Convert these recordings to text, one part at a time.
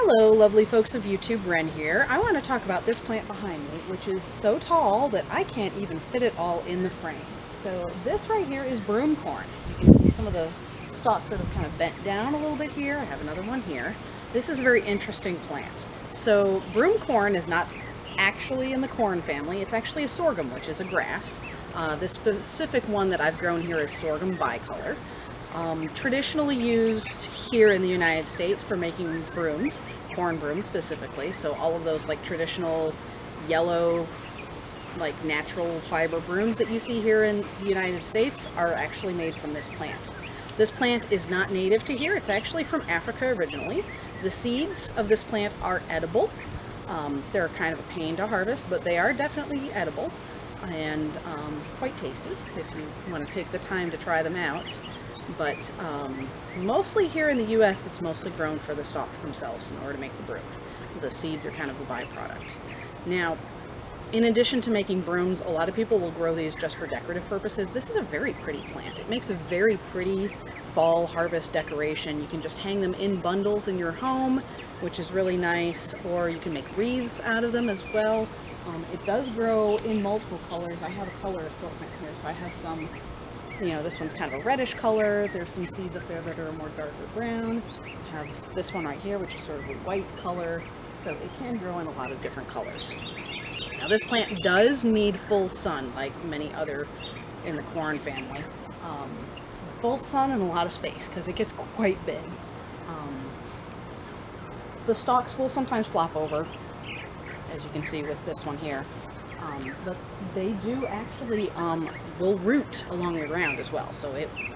Hello, lovely folks of YouTube. Ren here. I want to talk about this plant behind me, which is so tall that I can't even fit it all in the frame. So this right here is broom corn. You can see some of the stalks that have kind of bent down a little bit here. I have another one here. This is a very interesting plant. So broom corn is not actually in the corn family. It's actually a sorghum, which is a grass. The specific one that I've grown here is sorghum bicolor. Traditionally used here in the United States for making brooms, corn brooms specifically. So all of those like traditional yellow, like natural fiber brooms that you see here in the United States are actually made from this plant. This plant is not native to here. It's actually from Africa originally. The seeds of this plant are edible. They're kind of a pain to harvest, but they are definitely edible and quite tasty if you want to take the time to try them out. But mostly here in the US, it's mostly grown for the stalks themselves in order to make the broom. The seeds are kind of a byproduct. Now, in addition to making brooms, a lot of people will grow these just for decorative purposes. This is a very pretty plant. It makes a very pretty fall harvest decoration. You can just hang them in bundles in your home, which is really nice, or you can make wreaths out of them as well. It does grow in multiple colors. I have a color assortment here, so I have some. This one's kind of a reddish color. There's some seeds up there that are a more darker brown. I have this one right here, which is sort of a white color. So it can grow in a lot of different colors. Now this plant does need full sun, like many other in the corn family. Full sun and a lot of space, because it gets quite big. The stalks will sometimes flop over, as you can see with this one here. But they do actually will root along the ground as well. So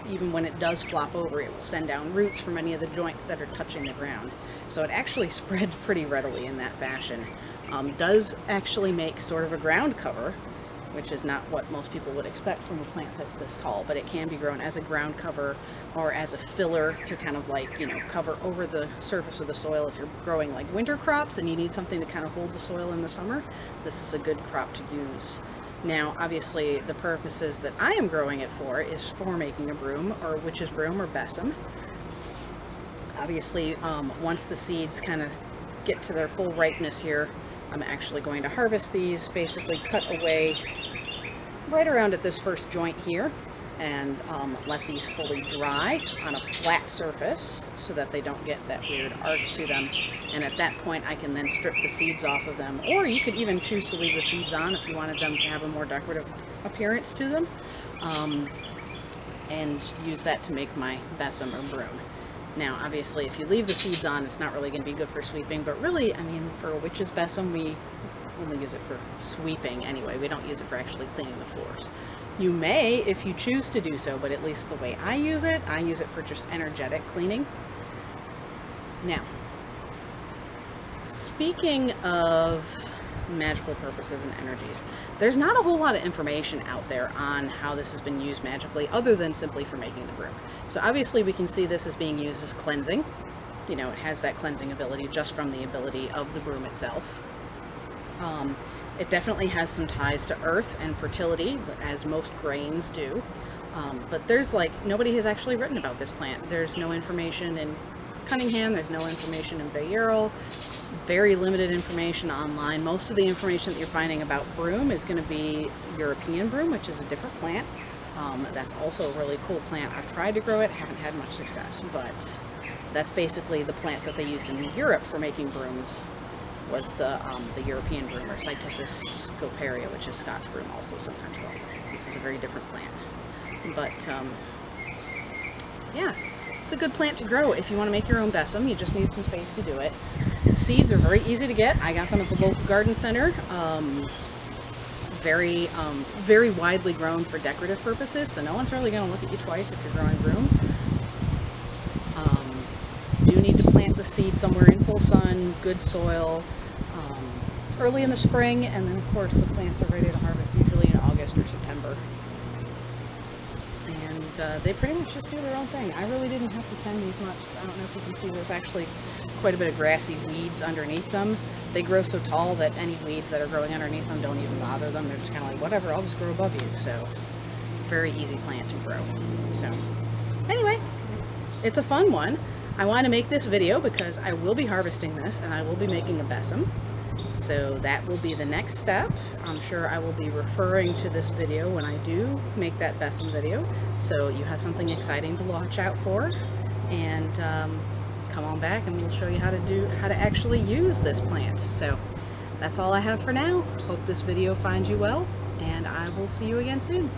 even when it does flop over, it will send down roots from any of the joints that are touching the ground. So it actually spreads pretty readily in that fashion. Does actually make sort of a ground cover, which is not what most people would expect from a plant that's this tall, but it can be grown as a ground cover or as a filler to kind of like, cover over the surface of the soil. If you're growing like winter crops and you need something to kind of hold the soil in the summer, this is a good crop to use. Now, obviously, the purposes that I am growing it for is for making a broom, or witch's broom, or besom. Obviously, once the seeds kind of get to their full ripeness here, I'm actually going to harvest these, basically cut away right around at this first joint here, and let these fully dry on a flat surface so that they don't get that weird arc to them. And at that point I can then strip the seeds off of them, or you could even choose to leave the seeds on if you wanted them to have a more decorative appearance to them, and use that to make my besom or broom. Now obviously if you leave the seeds on, it's not really going to be good for sweeping, but really, I mean, for a witch's besom we only use it for sweeping anyway. We don't use it for actually cleaning the floors. You may if you choose to do so, but at least the way I use it for just energetic cleaning. Now, speaking of magical purposes and energies, there's not a whole lot of information out there on how this has been used magically other than simply for making the broom. So obviously we can see this as being used as cleansing. It has that cleansing ability just from the ability of the broom itself. It definitely has some ties to earth and fertility, as most grains do. But there's nobody has actually written about this plant. There's no information in Cunningham, there's no information in Bayero, very limited information online. Most of the information that you're finding about broom is going to be European broom, which is a different plant. That's also a really cool plant. I've tried to grow it, haven't had much success, but that's basically the plant that they used in Europe for making brooms. Was the European broom, or Cytisus scoparia, which is Scotch broom also sometimes called. This is a very different plant. But yeah, it's a good plant to grow if you want to make your own besom. You just need some space to do it. Seeds are very easy to get. I got them at the local garden center. Very widely grown for decorative purposes, so no one's really going to look at you twice if you're growing broom. Do need to plant the seed somewhere in full sun, good soil, early in the spring, and then of course the plants are ready to harvest usually in August or September. And they pretty much just do their own thing. I really didn't have to tend these much. I don't know if you can see, there's actually quite a bit of grassy weeds underneath them. They grow so tall that any weeds that are growing underneath them don't even bother them. They're just kind of like, whatever, I'll just grow above you. So it's a very easy plant to grow. So anyway, it's a fun one. I want to make this video because I will be harvesting this and I will be making a besom. So that will be the next step. I'm sure I will be referring to this video when I do make that besom video. So you have something exciting to watch out for. And come on back and we'll show you how to actually use this plant. So that's all I have for now. Hope this video finds you well, and I will see you again soon.